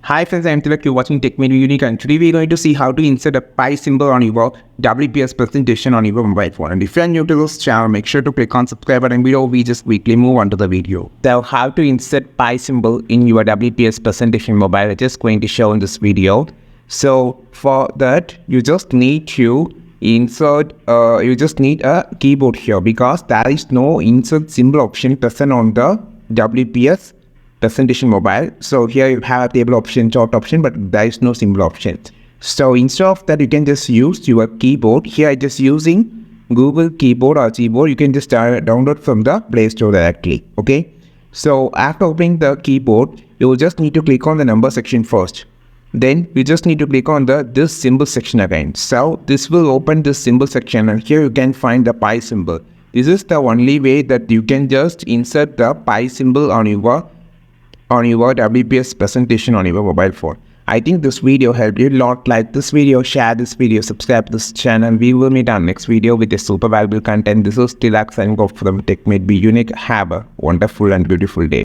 Hi friends, I am Tilak, you're watching TechMade Unique, and today we're going to see how to insert a pi symbol on your WPS presentation on your mobile phone. And if you're new to this channel, make sure to click on subscribe button below. We just quickly move on to the video. So how to insert pi symbol in your WPS presentation mobile, I'm just going to show in this video. So for that, you just need to insert, you just need a keyboard here because there is no insert symbol option present on the WPS presentation mobile. So here you have a table option, chart option, but there is no symbol option. So instead of that, you can just use your keyboard. Here I just using Google keyboard or keyboard. You can just download from the Play Store directly. Okay. So after opening the keyboard, you will just need to click on the number section first. Then you just need to click on this symbol section again. So this will open this symbol section, and here you can find the pi symbol. This is the only way that you can just insert the pi symbol on your WPS presentation on your mobile phone. I think this video helped you a lot. Like this video, share this video, subscribe to this channel. We will meet on next video with a super valuable content. This is Tilak signing off from TechMade Be Unique. Have a wonderful and beautiful day.